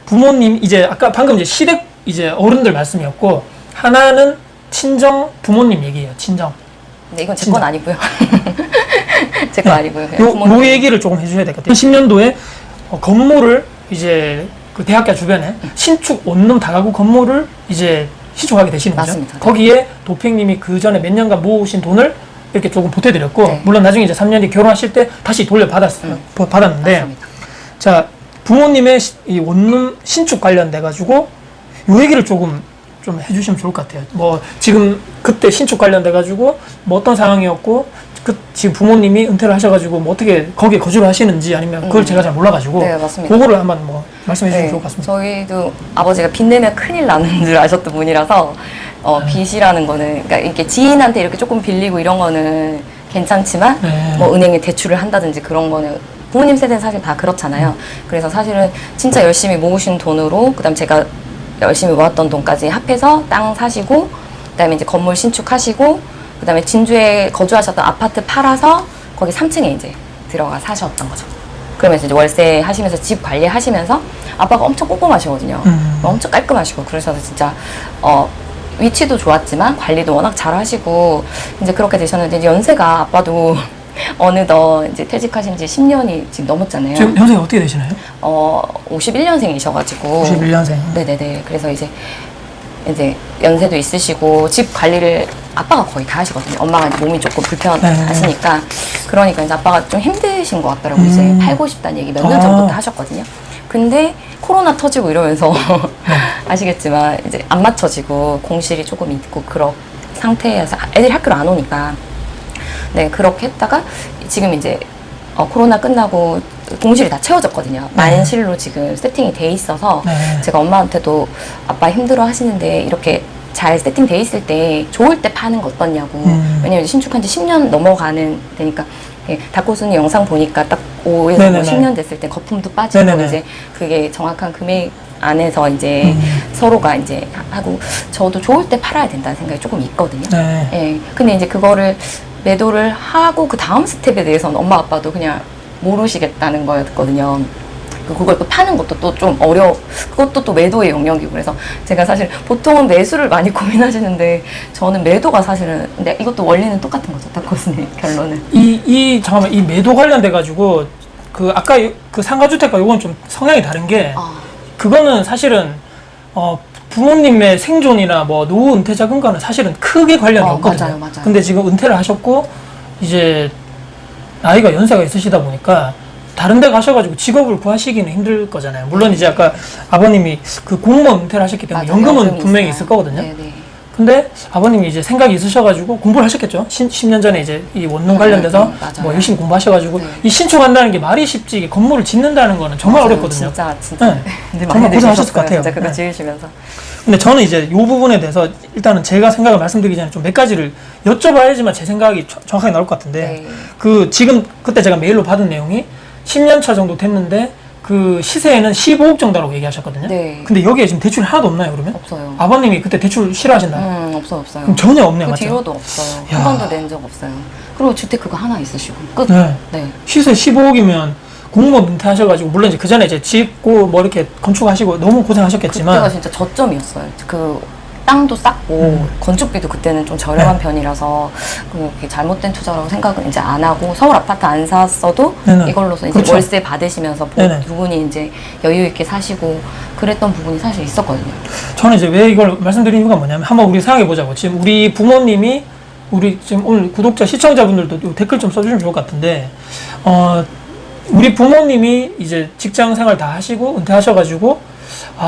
부모님 이제 아까 방금 이제 시댁 이제 어른들 말씀이었고 하나는 친정 부모님 얘기예요. 친정. 근데 이건 제 건 아니고요. 제 거 아니고요. 요 얘기를 조금 해주셔야 될 것 같아요. 10년도에 건물을 이제 그 대학가 주변에 신축 원룸 다가구 건물을 이제 신축하게 되시는 거죠. 맞습니다. 거기에 도팽님이 그 전에 몇 년간 모으신 돈을 이렇게 조금 보태드렸고 네. 물론 나중에 이제 3년 뒤 결혼하실 때 다시 돌려받았어요. 받았는데 맞습니다. 자 부모님의 이 원룸 신축 관련돼 가지고 요 얘기를 조금 좀 해주시면 좋을 것 같아요. 뭐 지금 그때 신축 관련돼 가지고 뭐 어떤 상황이었고 지금 부모님이 은퇴를 하셔가지고 뭐 어떻게 거기에 거주를 하시는지 아니면 그걸 제가 잘 몰라가지고 네, 맞습니다. 그거를 한번 뭐 말씀해 주시면 네, 좋을 것 같습니다. 저희도 아버지가 빚 내면 큰일 나는 줄 아셨던 분이라서 빚이라는 거는 그러니까 이렇게 지인한테 이렇게 조금 빌리고 이런 거는 괜찮지만 네. 뭐 은행에 대출을 한다든지 그런 거는 부모님 세대는 사실 다 그렇잖아요. 그래서 사실은 진짜 열심히 모으신 돈으로 그다음 제가 열심히 모았던 돈까지 합해서 땅 사시고 그다음에 이제 건물 신축하시고 그다음에 진주에 거주하셨던 아파트 팔아서 거기 3층에 이제 들어가 사셨던 거죠. 그러면서 이제 월세 하시면서 집 관리하시면서 아빠가 엄청 꼼꼼하시거든요. 엄청 깔끔하시고 그러셔서 진짜 위치도 좋았지만 관리도 워낙 잘하시고 이제 그렇게 되셨는데 이제 연세가 아빠도 어느덧 이제 퇴직하신 지 10년이 지금 넘었잖아요. 지금 연세가 어떻게 되시나요? 51년생이셔가지고 51년생. 네네네. 그래서 이제 연세도 있으시고 집 관리를 아빠가 거의 다 하시거든요. 엄마가 이제 몸이 조금 불편하시니까 그러니까 이제 아빠가 좀 힘드신 것 같더라고요. 이제 팔고 싶다는 얘기 몇 년 전부터 하셨거든요. 근데 코로나 터지고 이러면서 아시겠지만 이제 안 맞춰지고 공실이 조금 있고 그런 상태여서 애들이 학교를 안 오니까 네 그렇게 했다가 지금 이제 코로나 끝나고 공실이 다 채워졌거든요. 만실로 지금 세팅이 돼 있어서 제가 엄마한테도 아빠 힘들어 하시는데 이렇게 잘 세팅돼 있을 때 좋을 때 파는 거 어떻냐고. 왜냐면 신축한 지 10년 넘어가는 되니까 닭고순이 영상 보니까 딱 5에서 뭐 10년 됐을 때 거품도 빠지고 이제 그게 정확한 금액 안에서 이제 서로가 이제 하고 저도 좋을 때 팔아야 된다는 생각이 조금 있거든요. 예. 근데 이제 그거를 매도를 하고 그 다음 스텝에 대해서는 엄마 아빠도 그냥 모르시겠다는 거였거든요. 그걸 또 파는 것도 또 좀 그것도 또 매도의 영역이고 그래서 제가 사실 보통은 매수를 많이 고민하시는데 저는 매도가 사실은 근데 이것도 원리는 똑같은 거죠. 닭고순의 결론은. 잠깐만 이 매도 관련돼 가지고 그 아까 그 상가주택과 요건 좀 성향이 다른 게 그거는 사실은 부모님의 생존이나 뭐 노후 은퇴 자금과는 사실은 크게 관련이 없거든요. 맞아요. 근데 지금 은퇴를 하셨고 이제 나이가 연세가 있으시다 보니까 다른 데 가셔가지고 직업을 구하시기는 힘들 거잖아요. 물론 이제 아까 아버님이 그 공무원 은퇴를 하셨기 때문에 연금은 분명히 있을 거거든요. 근데 아버님이 이제 생각이 있으셔가지고 공부를 하셨겠죠. 10년 전에 이제 이 원룸 관련돼서 뭐 열심히 공부하셔가지고 이 신축한다는 게 말이 쉽지 이게 건물을 짓는다는 거는 정말 어렵거든요. 진짜. 정말 고생하셨을 것 같아요. 진짜 그거 지으시면서. 근데 저는 이제 이 부분에 대해서 일단은 제가 생각을 말씀드리기 전에 좀 몇 가지를 여쭤봐야지만 제 생각이 정확하게 나올 것 같은데 그때 제가 메일로 받은 내용이 10년 차 정도 됐는데 그 시세에는 15억 정도라고 얘기하셨거든요. 근데 여기에 지금 대출이 하나도 없나요, 그러면? 없어요. 아버님이 그때 대출 싫어하셨나요? 없어요. 그럼 전혀 없네요, 그 맞죠? 뒤로도 없어요. 한 번도 낸 적 없어요. 그리고 주택 그거 하나 있으시고 끝. 시세 15억이면 공무원 은퇴하셔가지고 물론 이제 그 전에 이제 짓고 뭐 이렇게 건축하시고 너무 고생하셨겠지만 그때가 진짜 저점이었어요. 그 땅도 쌌고 건축비도 그때는 좀 저렴한 편이라서 그렇게 잘못된 투자라고 생각은 이제 안 하고 서울 아파트 안 샀어도 이걸로서 이제 월세 받으시면서 두 분이 이제 여유 있게 사시고 그랬던 부분이 사실 있었거든요. 저는 이제 왜 이걸 말씀드린 이유가 뭐냐면 한번 우리 생각해 보자고. 지금 우리 부모님이 우리 지금 오늘 구독자 시청자분들도 댓글 좀 써주시면 좋을 것 같은데 우리 부모님이 이제 직장 생활 다 하시고 은퇴하셔가지고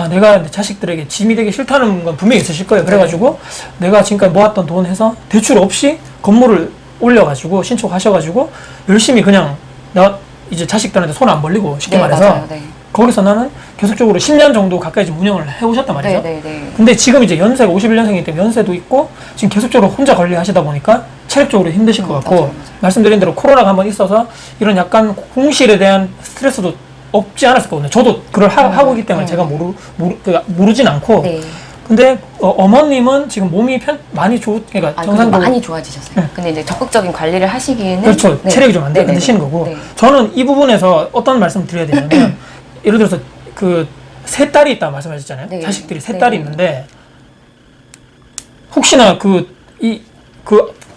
내가 자식들에게 짐이 되기 싫다는 건 분명히 있으실 거예요. 그래가지고 내가 지금까지 모았던 돈 해서 대출 없이 건물을 올려가지고 신축하셔가지고 열심히 그냥 나 이제 자식들한테 손 안 벌리고 쉽게 말해서 거기서 나는 계속적으로 10년 정도 가까이 지금 운영을 해오셨단 말이죠. 근데 지금 이제 연세가 51년생이기 때문에 연세도 있고 지금 계속적으로 혼자 관리하시다 보니까 체력적으로 힘드실 것 같고 말씀드린 대로 코로나가 한번 있어서 이런 약간 공실에 대한 스트레스도 없지 않았을 거거든요. 저도 그걸 하고 있기 때문에 제가 모르진 않고 근데 어머님은 지금 몸이 많이 그러니까 정상적으로 많이 좋아지셨어요. 근데 이제 적극적인 관리를 하시기에는 그렇죠. 체력이 좀 안 되시는 거고 저는 이 부분에서 어떤 말씀을 드려야 되냐면 예를 들어서 세 딸이 있다 말씀하셨잖아요. 네. 자식들이 세 네. 딸이 있는데 혹시나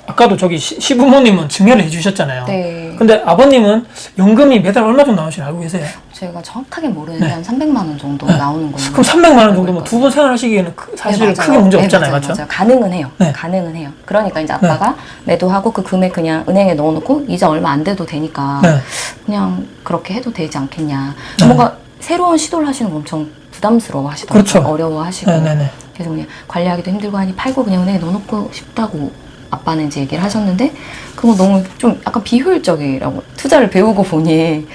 아까도 저기 시부모님은 증여를 해주셨잖아요. 네. 근데 아버님은 연금이 매달 얼마 정도 나오시는지 알고 계세요? 제가 정확하게 모르는데 네. 한 300만 원 정도 네. 나오는 걸로. 그럼 300만 원 알고 정도면 있거든요. 두 분 생활하시기에는 사실 네, 크게 문제 네, 없잖아요. 맞아요, 맞죠? 맞아요. 가능은 해요. 네. 가능은 해요. 그러니까 이제 아빠가 매도하고 그 금액 그냥 은행에 넣어놓고 이자 얼마 안 돼도 되니까 네. 그냥 그렇게 해도 되지 않겠냐. 네. 뭔가 새로운 시도를 하시는 거 엄청 부담스러워 하시더라고요. 그렇죠. 어려워 하시고. 네네네. 그래서 그냥 관리하기도 힘들고 하니 팔고 그냥 은행에 넣어놓고 싶다고 아빠는 이제 얘기를 하셨는데 그거 너무 좀 약간 비효율적이라고 투자를 배우고 보니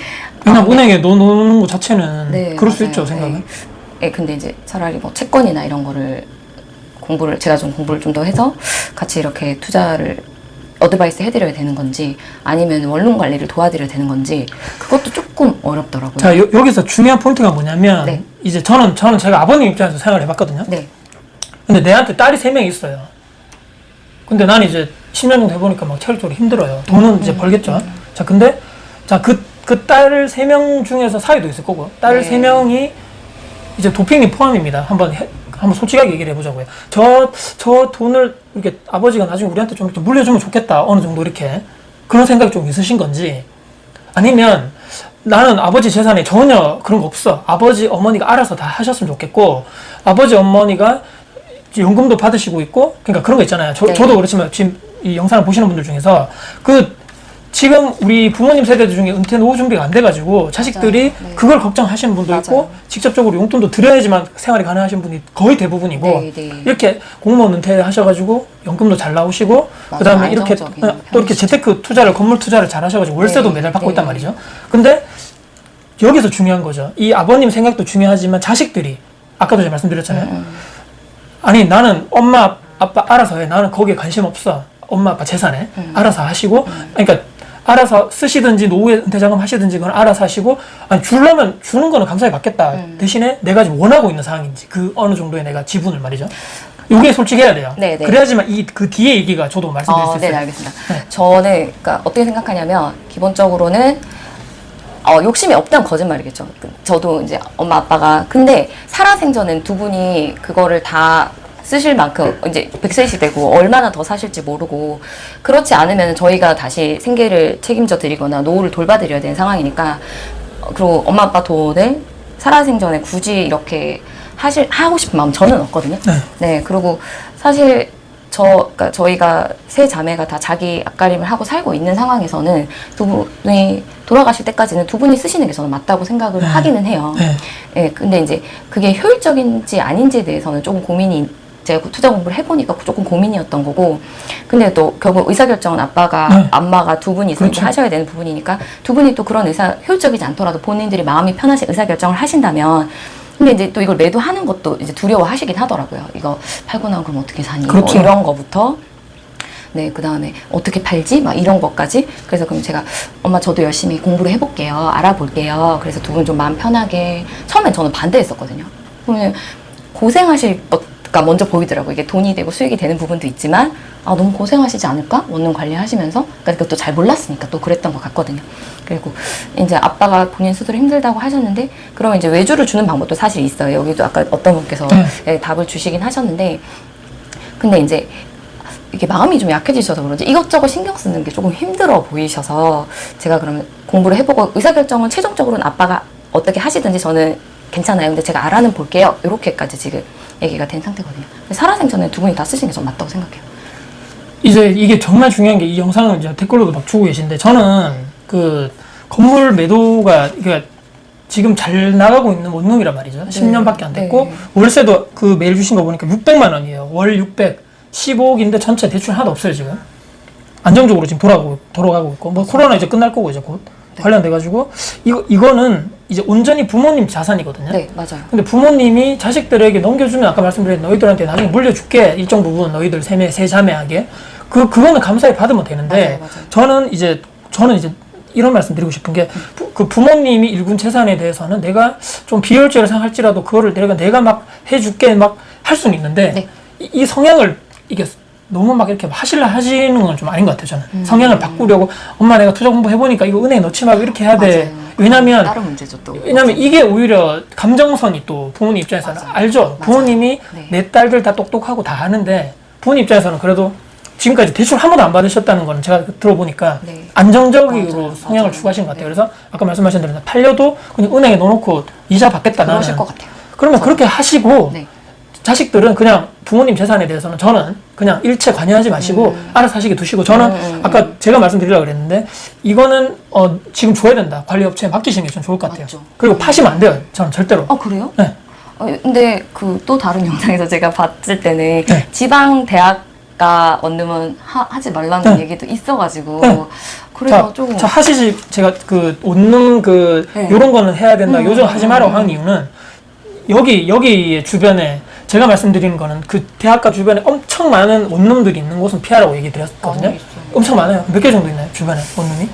그냥 은행에 넣어놓는 것 자체는 네, 그럴 수 맞아요. 있죠, 생각은. 네. 네, 근데 이제 차라리 뭐 채권이나 이런 거를 제가 좀 공부를 좀 더 해서 같이 이렇게 투자를 어드바이스 해드려야 되는 건지 아니면 원룸 관리를 도와드려야 되는 건지 그것도 조금 어렵더라고요. 자, 여기서 중요한 포인트가 뭐냐면 네. 이제 저는 제가 아버님 입장에서 생각을 해봤거든요. 네. 근데 내한테 딸이 3명 있어요. 근데 나는 이제 10년 정도 해보니까 막 체력적으로 힘들어요. 돈은 이제 벌겠죠. 자, 근데 그 딸 3명 중에서 사이도 있을 거고 딸 네. 3명이 이제 도핑이 포함입니다. 한번 솔직하게 얘기를 해보자고요. 저 돈을 이렇게 아버지가 나중에 우리한테 좀 이렇게 물려주면 좋겠다. 어느 정도 이렇게 그런 생각이 좀 있으신 건지 아니면 나는 아버지 재산에 전혀 그런 거 없어. 아버지 어머니가 알아서 다 하셨으면 좋겠고 아버지 어머니가 연금도 받으시고 있고 그러니까 그런 거 있잖아요. 네. 저도 그렇지만 지금 이 영상을 보시는 분들 중에서 지금 우리 부모님 세대들 중에 은퇴 노후 준비가 안 돼가지고 자식들이 네. 그걸 걱정하시는 분도 있고 맞아요. 직접적으로 용돈도 드려야지만 생활이 가능하신 분이 거의 대부분이고 네, 네. 이렇게 공무원 은퇴하셔가지고 연금도 잘 나오시고 맞아요. 그다음에 이렇게 안정적인 또 이렇게 편이시죠. 재테크 투자를 건물 투자를 잘 하셔가지고 월세도 네, 매달 받고 네. 있단 말이죠. 근데 여기서 중요한 거죠. 이 아버님 생각도 중요하지만 자식들이 아까도 제가 말씀드렸잖아요. 아니 나는 엄마 아빠 알아서 해. 나는 거기에 관심 없어. 엄마 아빠 재산에 알아서 하시고 그러니까 알아서 쓰시든지 노후에 은퇴자금 하시든지 그건 알아서 하시고 아니 주려면 주는 거는 감사히 받겠다. 대신에 내가 지금 원하고 있는 상황인지 그 어느 정도의 내가 지분을 말이죠. 요게 솔직해야 돼요. 네, 네. 그래야지만 그 뒤에 얘기가 저도 말씀드릴 수 있어요. 네, 알겠습니다. 네. 저는 그러니까 어떻게 생각하냐면 기본적으로는 욕심이 없다면 거짓말이겠죠. 저도 이제 엄마 아빠가 근데 살아생전엔 두 분이 그거를 다 쓰실 만큼 이제 100세 시대고 얼마나 더 사실지 모르고 그렇지 않으면 저희가 다시 생계를 책임져 드리거나 노후를 돌봐드려야 되는 상황이니까 그리고 엄마 아빠 돈을 살아생전에 굳이 이렇게 하고 싶은 마음 저는 없거든요. 네. 네, 그리고 사실 그러니까 저희가 세 자매가 다 자기 앞가림을 하고 살고 있는 상황에서는 두 분이 돌아가실 때까지는 두 분이 쓰시는 게 저는 맞다고 생각을 네. 하기는 해요. 네. 네, 근데 이제 그게 효율적인지 아닌지에 대해서는 조금 고민이 제가 투자 공부를 해보니까 조금 고민이었던 거고 근데 또 결국 의사결정은 아빠가 네. 엄마가 두 분이 그렇죠. 하셔야 되는 부분이니까 두 분이 또 그런 효율적이지 않더라도 본인들이 마음이 편하신 의사결정을 하신다면 근데 이제 또 이걸 매도하는 것도 이제 두려워하시긴 하더라고요. 이거 팔고 나면 그럼 어떻게 사니? 그렇죠. 뭐 이런 거부터 네, 그 다음에 어떻게 팔지? 막 이런 것까지. 그래서 그럼 제가 엄마 저도 열심히 공부를 해볼게요. 알아볼게요. 그래서 두 분 좀 마음 편하게 처음엔 저는 반대했었거든요. 그러면 고생하실 것가 먼저 보이더라고요. 이게 돈이 되고 수익이 되는 부분도 있지만 너무 고생하시지 않을까? 원룸 관리하시면서 그러니까 그것도 잘 몰랐으니까 또 그랬던 것 같거든요. 그리고 이제 아빠가 본인 스스로 힘들다고 하셨는데 그러면 이제 외주를 주는 방법도 사실 있어요. 여기도 아까 어떤 분께서 답을 주시긴 하셨는데 근데 이제 이게 마음이 좀 약해지셔서 그런지 이것저것 신경 쓰는 게 조금 힘들어 보이셔서 제가 그러면 공부를 해보고 의사결정은 최종적으로는 아빠가 어떻게 하시든지 저는 괜찮아요. 근데 제가 알아는 볼게요. 이렇게까지 지금 얘기가 된 상태거든요. 살아생전에 두 분이 다 쓰시는 게 전 맞다고 생각해요. 이제 이게 정말 중요한 게 이 영상을 이제 댓글로도 막 주고 계신데 저는 그 건물 매도가 그러니까 지금 잘 나가고 있는 원룸이란 말이죠. 10년밖에 안 됐고 월세도 그 메일 주신 거 보니까 600만 원이에요. 월 600, 15억인데 전체 대출 하나도 없어요 지금. 안정적으로 지금 돌아가고 있고 뭐 코로나 이제 끝날 거고 이제 곧 관련돼가지고 이거는 이제 온전히 부모님 자산이거든요. 네, 맞아요. 근데 부모님이 자식들에게 넘겨주면 아까 말씀드린 너희들한테 나중에 물려줄게 일정 부분 너희들 세 자매에게 그거는 감사히 받으면 되는데 맞아요. 저는 이제 이런 말씀 드리고 싶은 게 그 부모님이 일군 재산에 대해서는 내가 좀 비효율적으로 생각할지라도 그거를 내가 막 해줄게 막 할 수는 있는데 네. 이 성향을 이게 너무 막 이렇게 하시는 건 좀 아닌 것 같아요, 저는. 성향을 바꾸려고, 엄마 내가 투자 공부해보니까 이거 은행에 넣지 말고 이렇게 해야 돼. 맞아요. 왜냐면, 다른 문제죠, 또. 왜냐면 이게 오히려 감정선이 또 부모님 입장에서는 맞아요. 알죠. 맞아요. 부모님이 네. 내 딸들 다 똑똑하고 다 아는데, 부모님 입장에서는 그래도 지금까지 대출 한 번도 안 받으셨다는 거는 제가 들어보니까 네. 안정적으로 맞아요. 성향을 맞아요. 추구하신 것 같아요. 네. 그래서 아까 말씀하신 대로 팔려도 그냥 은행에 넣어놓고 이자 받겠다 나는. 그러실 것 같아요. 그러면 그렇게 하시고 네. 자식들은 그냥 부모님 재산에 대해서는 저는 그냥 일체 관여하지 마시고 알아서 하시게 두시고 저는 아까 제가 말씀드리려고 그랬는데 이거는 지금 줘야 된다. 관리업체에 맡기시는 게 좀 좋을 것 같아요. 맞죠. 그리고 파시면 안 돼요. 저는 절대로. 그래요? 네. 근데 그 또 다른 영상에서 제가 봤을 때는 네. 지방 대학가 원룸은 하지 말라는 네. 얘기도 있어가지고 네. 그래서 조금 저 하시지 제가 그 원룸 네. 요런 거는 해야 된다. 요즘 하지 말라고 하는 이유는 여기 주변에 제가 말씀드리는 거는 그 대학가 주변에 엄청 많은 원룸들이 있는 곳은 피하라고 얘기 드렸거든요. 있어요. 엄청 많아요. 몇 개 정도 있나요? 주변에 원룸이?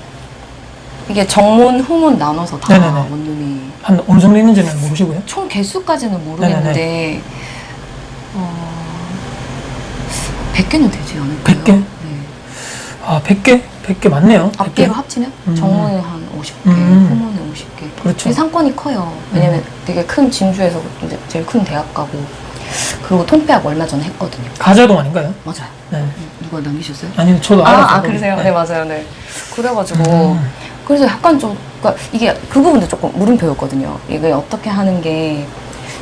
이게 정문, 후문 나눠서 다 네네네. 원룸이 한 어느 정도 있는지는 모르시고요. 총 개수까지는 모르겠는데 100개는 되지 않을까요? 100개? 네. 아, 100개? 100개 맞네요. 100개. 앞뒤로 합치면 정문에 한 50개, 음. 후문에 50개. 그렇죠. 이 상권이 커요. 왜냐면 되게 큰 진주에서 이제 제일 큰 대학가고 그리고 통폐학 얼마 전에 했거든요. 가자동 아닌가요? 맞아요. 네. 누가 남기셨어요? 아니, 저도 알아서. 그러세요? 네. 네, 맞아요. 네. 그래가지고 그래서 약간 좀 그러니까 이게 그 부분도 조금 물음표였거든요. 이게 어떻게 하는 게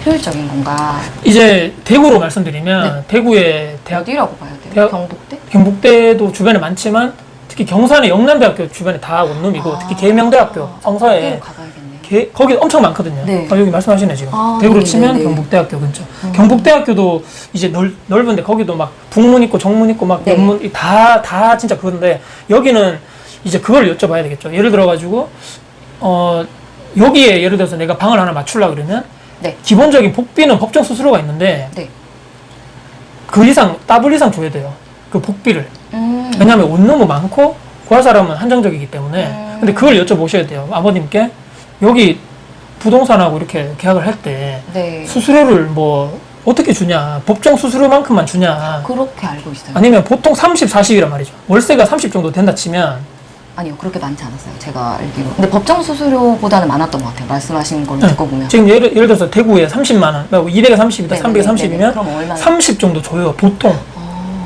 효율적인 건가? 이제 대구로 말씀드리면 대구의 대학 어디라고 봐야 돼요? 대학- 경북대? 경북대도 주변에 많지만 특히 경산의 영남대학교 주변에 다 원룸이고 특히 계명대학교 성서에 거기로 가봐야겠네요. 거기 엄청 많거든요. 네. 여기 말씀하시네 지금. 아, 대구로 네, 치면 네, 네. 경북대학교 근처. 경북대학교도 이제 넓은데 거기도 막 북문 있고 정문 있고 막 네. 연문 다 진짜 그건데 여기는 이제 그걸 여쭤봐야 되겠죠. 예를 들어 가지고 여기에 예를 들어서 내가 방을 하나 맞추려고 그러면 네. 기본적인 복비는 법정 수수료가 있는데 네. 그 이상 더블 이상 줘야 돼요. 그 복비를. 음. 왜냐하면 원룸은 많고 구할 사람은 한정적이기 때문에. 근데 그걸 여쭤보셔야 돼요. 아버님께 여기 부동산하고 이렇게 계약을 할 때 네. 수수료를 뭐 어떻게 주냐, 법정 수수료만큼만 주냐, 그렇게 알고 있어요. 아니면 보통 30, 40이란 말이죠. 월세가 30 정도 된다 치면 아니요, 그렇게 많지 않았어요. 제가 알기로. 근데 법정 수수료보다는 많았던 것 같아요. 말씀하신 걸로 네. 듣고 보면. 지금 예를 들어서 대구에 30만 원, 200에 30이다, 네, 300에 네, 네, 30이면 그럼 얼마나? 30 정도 줘요, 보통.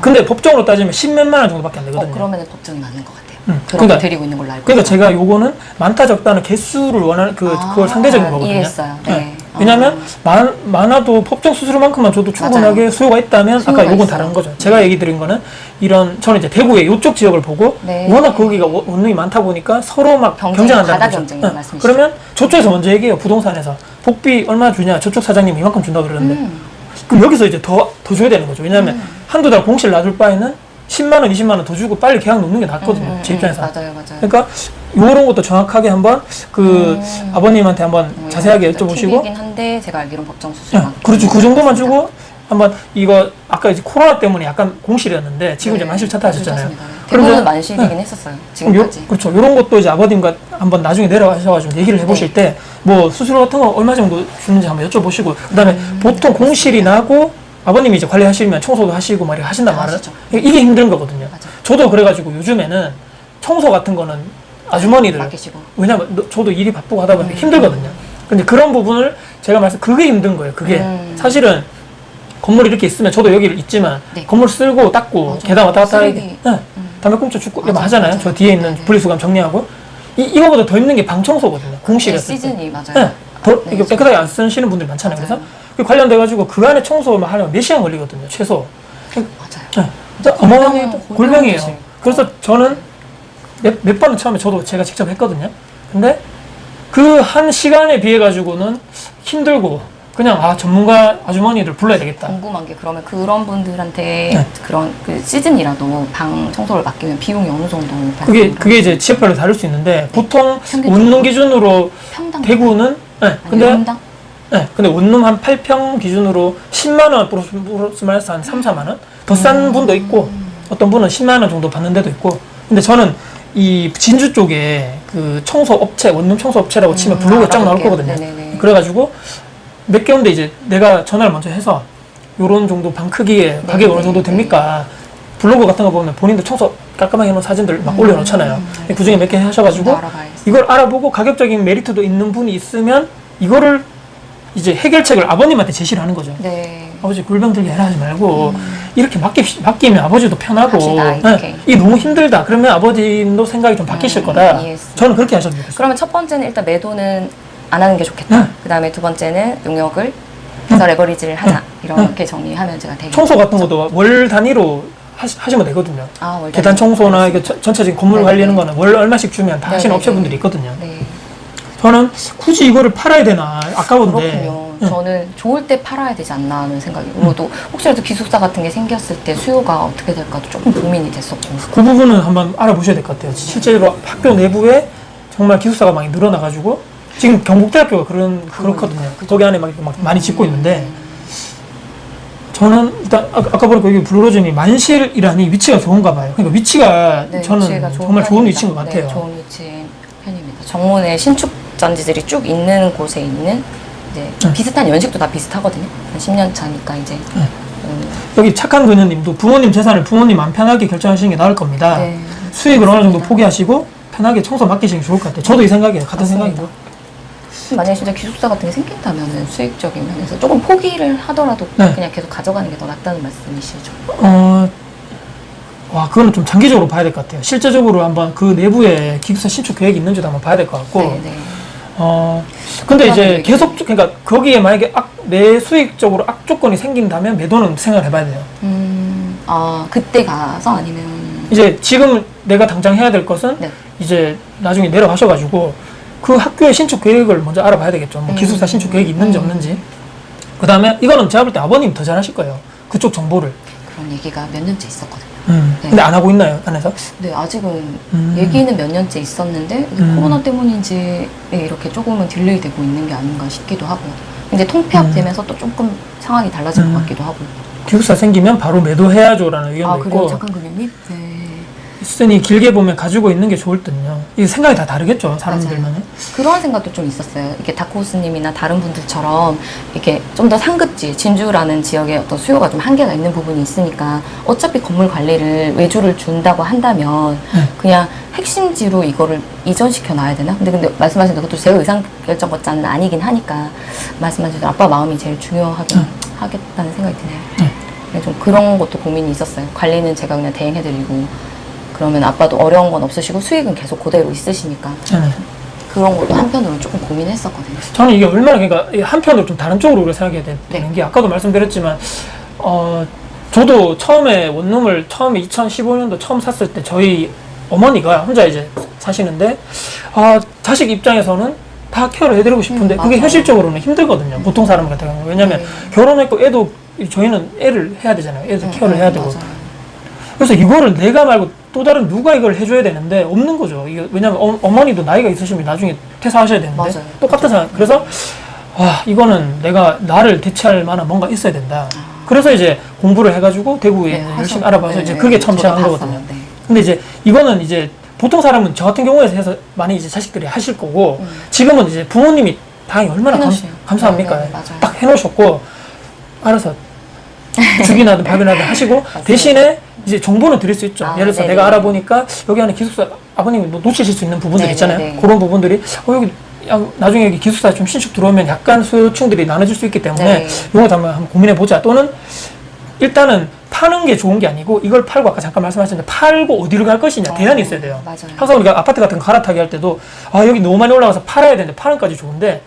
근데 법정으로 따지면 10몇만 원 정도밖에 안 되거든요. 그러면은 법정이 맞는 것 같아요. 그렇게 그러니까- 드리고 있는 걸로 알고 그러니까 있어요. 제가 요거는 많다 적다는 개수를 원하는 그걸 상대적인 거거든요. 이해했어요. 네. 왜냐하면 많아도 법정 수수료만큼만 줘도 충분하게 맞아요. 수요가 있다면 수요가 아까 요건 있어요. 다른 거죠. 제가 얘기 드린 거는 저는 이제 대구의 요쪽 지역을 보고 네. 워낙 거기가 원룸이 많다 보니까 서로 막 경쟁한다는 가다 거죠. 경쟁이 네. 말씀이시죠. 그러면 저쪽에서 먼저 얘기해요. 부동산에서 복비 얼마 주냐, 저쪽 사장님이 이만큼 준다 그러는데 그럼 여기서 이제 더 줘야 되는 거죠. 왜냐하면 한두 달 공실 놔둘 바에는 10만 원, 20만 원 더 주고 빨리 계약 놓는 게 낫거든요. 제 입장에서. 맞아요. 그러니까 요런 것도 정확하게 한번 아버님한테 한번 자세하게 여쭤보시고 팁이긴 한데 제가 알기로는 법정 수수료. 네, 그렇죠. 그 정도만 주고 한번 이거 아까 이제 코로나 때문에 약간 공실이었는데 지금 이제 만실 차타 하셨잖아요. 대부분 만실이긴 했었어요. 지금까지. 그렇죠. 요런 것도 이제 아버님과 한번 나중에 내려가셔가지고 얘기를 해보실 때 뭐 수수료 같은 거 얼마 정도 주는지 한번 여쭤보시고 그다음에 보통 공실이 나고 아버님이 이제 관리하시면 청소도 하시고 막 이렇게 하신단 말이에요. 하시죠. 이게 힘든 거거든요. 맞아요. 저도 그래가지고 요즘에는 청소 같은 거는 아주머니들 맡기시고. 왜냐면 저도 일이 바쁘고 하다 보니까 힘들거든요. 근데 그런 부분을 제가 그게 힘든 거예요. 그게 사실은 건물이 이렇게 있으면 저도 여기를 있지만 네. 건물 쓸고 닦고 맞아요. 계단 왔다 갔다 쓰레기. 하게 담배꽁초 줍고 이거 맞아요. 하잖아요. 맞아요. 저 뒤에 있는 네, 네. 분리수거함 정리하고 이거보다 더 힘든 게 방 청소거든요. 공실이었을 때. 시즌이 맞아요. 네. 더 네, 이게 깨끗하게 안 쓰시는 분들이 많잖아요. 맞아요. 그래서 그 관련돼가지고 그 안에 청소만 하려면 몇 시간 걸리거든요. 최소. 맞아요. 네. 진짜 어마어마한 골병이에요. 골병이에요. 그래서 저는 몇 번은 처음에 저도 제가 직접 했거든요. 근데 그 한 시간에 비해 가지고는 힘들고 그냥 전문가 아주머니들 불러야 되겠다. 궁금한 게 그러면 그런 분들한테 네. 그런 그 시즌이라도 방 청소를 맡기면 비용이 어느 정도 그게 이제 지역별로 다를 수 있는데 보통 평균적으로? 원룸 기준으로 평당 대구는 근데 원당? 근데 원룸 한 8평 기준으로 10만 원 플러스 마이너스 한 3, 4만 원? 더 싼 분도 있고 어떤 분은 10만 원 정도 받는 데도 있고 근데 저는 이 진주 쪽에 그 청소 업체 원룸 청소 업체라고 치면 블로그에 쫙 나올 거거든요. 네네네. 그래가지고 몇 개인데 이제 내가 전화를 먼저 해서 요런 정도 방 크기에 가격 어느 정도 됩니까? 블로그 같은 거 보면 본인도 청소 깔끔하게 해놓은 사진들 막 올려놓잖아요. 그 중에 몇 개 하셔가지고 이걸 알아보고 가격적인 메리트도 있는 분이 있으면 이거를 이제 해결책을 아버님한테 제시를 하는 거죠. 네. 아버지 굴병 들게 해라 하지 말고 이렇게 맡기면 아버지도 편하고 합시다, 이게 너무 힘들다. 그러면 아버님도 생각이 좀 바뀌실 거다. 이해했습니다. 저는 그렇게 하셨으면 좋겠어요. 그러면 첫 번째는 일단 매도는 안 하는 게 좋겠다. 네. 그 다음에 두 번째는 용역을 해서 레버리지를 하자. 이렇게 정리하면 제가 되게 청소 같은 것도 월 단위로 하시면 되거든요. 아, 월 계단 단위. 청소나 이게 전체적인 건물 네네네. 관리하는 거는 월 얼마씩 주면 다 하시는 네네네. 업체분들이 있거든요. 네. 저는 굳이 이거를 팔아야 되나 아까운데. 그렇군요. 저는 좋을 때 팔아야 되지 않나 하는 생각이. 그리고 혹시라도 기숙사 같은 게 생겼을 때 수요가 어떻게 될까도 조금 고민이 됐었고. 그 부분은 한번 알아보셔야 될 것 같아요. 실제로 학교 내부에 정말 기숙사가 많이 늘어나가지고 지금 경북대학교가 그렇거든요. 거기 안에 막 많이 짓고 있는데 저는 일단 아까 보니까 여기 블루로즌이 만실이라니 위치가 좋은가 봐요. 그러니까 위치가 네, 저는 위치가 정말 좋은 편입니다. 위치인 것 같아요. 네, 좋은 위치인 편입니다. 정문에 신축 단지들이 쭉 있는 곳에 있는 이제 네. 비슷한 연식도 다 비슷하거든요. 한 10년 차니까 이제. 네. 여기 착한 그녀님도 부모님 재산을 부모님 마음 편하게 결정하시는 게 나을 겁니다. 네, 수익을 어느 정도 맞습니다. 포기하시고 편하게 청소 맡기시는 게 좋을 것 같아요. 저도 이 생각이에요. 같은 맞습니다. 생각이고. 만약에 진짜 기숙사 같은 게 생긴다면은 수익적인 면에서 조금 포기를 하더라도 네. 그냥 계속 가져가는 게 더 낫다는 말씀이시죠? 와, 그거는 좀 장기적으로 봐야 될 것 같아요. 실제적으로 한번 그 내부에 기숙사 신축 계획이 있는지도 한번 봐야 될 것 같고. 네, 네. 근데 이제 계획이. 계속, 그러니까 거기에 만약에 내 수익적으로 악조건이 생긴다면 매도는 생각을 해봐야 돼요. 그때 가서 아니면 이제 지금 내가 당장 해야 될 것은 네. 이제 나중에 내려가셔가지고 그 학교의 신축 계획을 먼저 알아봐야 되겠죠. 뭐 기숙사 신축 계획이 있는지 없는지. 그 다음에 이거는 제가 볼 때 아버님이 더 잘하실 거예요. 그쪽 정보를. 그런 얘기가 몇 년째 있었거든요. 네. 근데 안 하고 있나요, 안에서? 네, 아직은 얘기는 몇 년째 있었는데 코로나 때문인지 이렇게 조금은 딜레이 되고 있는 게 아닌가 싶기도 하고. 근데 통폐합되면서 또 조금 상황이 달라질 것 같기도 하고. 기숙사 생기면 바로 매도해야죠라는 의견도 그래요? 있고. 잠깐 그녀님? 네. 있으니 길게 보면 가지고 있는 게 좋을 듯요. 이 생각이 다 다르겠죠, 사람들만은. 그런 생각도 좀 있었어요. 이게 다크호스님이나 다른 분들처럼 이렇게 좀 더 상급지, 진주라는 지역에 어떤 수요가 좀 한계가 있는 부분이 있으니까 어차피 건물 관리를 외주를 준다고 한다면 그냥 핵심지로 이거를 이전시켜 놔야 되나? 근데 말씀하신 대로 그것도 제 의사결정권자는 아니긴 하니까 말씀하신 대로 아빠 마음이 제일 중요하긴 하겠다는 생각이 드네요. 네, 좀 그런 것도 고민이 있었어요. 관리는 제가 그냥 대행해드리고 그러면 아빠도 어려운 건 없으시고 수익은 계속 그대로 있으시니까 그런 것도 한편으로는 조금 고민했었거든요. 저는 이게 얼마나, 그러니까 한편으로 좀 다른 쪽으로 생각해야 되는 네. 게 아까도 말씀드렸지만 저도 처음에 원룸을 2015년도 처음 샀을 때 저희 어머니가 혼자 이제 사시는데 자식 입장에서는 다 케어를 해드리고 싶은데 그게 맞아요. 현실적으로는 힘들거든요. 보통 사람 같은 경우는. 왜냐면 결혼했고 애도 저희는 애를 해야 되잖아요. 애도 케어를 해야 되고. 맞아요. 그래서 이거를 내가 말고 또 다른 누가 이걸 해줘야 되는데 없는 거죠. 이게 왜냐면 어머니도 나이가 있으시면 나중에 퇴사하셔야 되는데 맞아요. 똑같은 상황. 그래서 이거는 나를 대체할 만한 뭔가 있어야 된다. 그래서 이제 공부를 해가지고 대구에 열심히 알아봐서 이제 그게 처음 시작한 거거든요. 네. 근데 이제 이거는 이제 보통 사람은 저 같은 경우에서 해서 많이 이제 자식들이 하실 거고 지금은 이제 부모님이 다행히 얼마나 감사합니까? 네, 맞아요. 딱 해놓으셨고 알아서 죽이나든 밥이나든 하시고 대신에 이제 정보는 드릴 수 있죠. 예를 들어서 네네. 내가 알아보니까 여기 안에 기숙사 아버님이 뭐 놓치실 수 있는 부분들 네네네. 있잖아요. 그런 부분들이 여기 나중에 여기 기숙사 좀 신축 들어오면 약간 수요층들이 나눠질 수 있기 때문에 네. 이거 한번 고민해 보자. 또는 일단은 파는 게 좋은 게 아니고 이걸 팔고 아까 잠깐 말씀하셨는데 팔고 어디로 갈 것이냐 대안이 있어야 돼요. 맞아요. 항상 우리가 아파트 같은 거 갈아타기 할 때도 여기 너무 많이 올라가서 팔아야 되는데 파는 까지 좋은데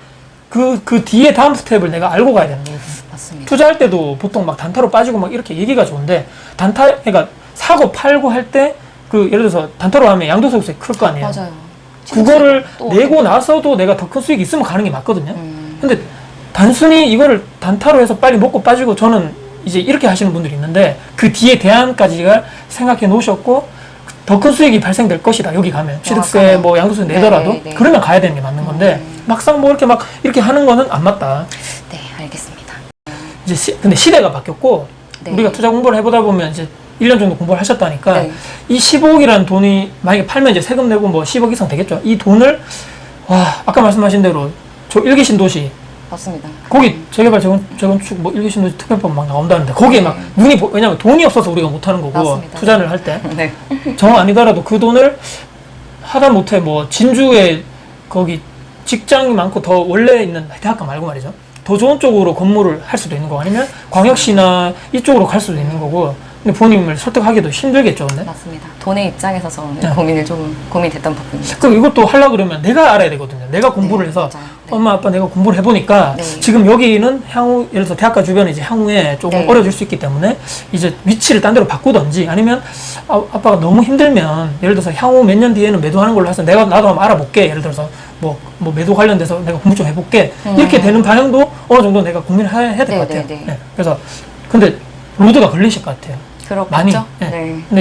그 뒤에 다음 스텝을 내가 알고 가야 되는 거거든요. 맞습니다. 투자할 때도 보통 막 단타로 빠지고 막 이렇게 얘기가 좋은데 그러니까 사고 팔고 할 때 예를 들어서 단타로 하면 양도소득세 클 거 아니에요. 맞아요. 그거를 또 내고 나서도 내가 더 큰 수익이 있으면 가는 게 맞거든요. 근데 단순히 이거를 단타로 해서 빨리 먹고 빠지고 저는 이제 이렇게 하시는 분들이 있는데 그 뒤에 대안까지가 생각해 놓으셨고 더 큰 수익이 발생될 것이다. 여기 가면 취득세 뭐 양도세 내더라도 네, 네. 그러면 가야 되는 게 맞는 건데 막상 뭐 이렇게 하는 거는 안 맞다. 네, 알겠습니다. 이제 근데 시대가 바뀌었고 네. 우리가 투자 공부를 해보다 보면 이제 1년 정도 공부를 하셨다니까 네. 이 15억이라는 돈이 만약에 팔면 이제 세금 내고 뭐 10억 이상 되겠죠. 이 돈을 아까 말씀하신 대로 저 1기 신도시 맞습니다. 거기 재개발 재건축 뭐 1기 신도시 특별법 막 나온다는데 거기에 막 눈이 왜냐면 돈이 없어서 우리가 못 하는 거고 맞습니다. 투자를 할 때 네. 정 아니더라도 그 돈을 하다 못해 뭐 진주에 거기 직장이 많고 더 원래 있는 대학가 말고 말이죠. 더 좋은 쪽으로 건물을 할 수도 있는 거고 아니면 광역시나 이쪽으로 갈 수도 있는 거고 근데 부모님을 설득하기도 힘들겠죠, 근데? 맞습니다. 돈의 입장에서 저는 네. 고민됐던 부분입니다. 그럼 이것도 하려고 그러면 내가 알아야 되거든요. 내가 공부를 네, 해서 맞아요. 네. 엄마 아빠 내가 공부를 해보니까 네. 지금 여기는 향후 예를 들어서 대학가 주변에 이제 향후에 조금 네. 어려질 수 있기 때문에 이제 위치를 딴 데로 바꾸던지 아니면 아빠가 너무 힘들면 예를 들어서 향후 몇 년 뒤에는 매도하는 걸로 해서 나도 한번 알아볼게. 예를 들어서 뭐 매도 관련돼서 내가 공부 좀 해볼게. 이렇게 되는 방향도 어느 정도 내가 고민을 해야 될 것 네, 같아요. 네, 네. 네. 그래서 근데 로드가 걸리실 것 같아요. 그렇겠죠? 많이. 네. 네. 근데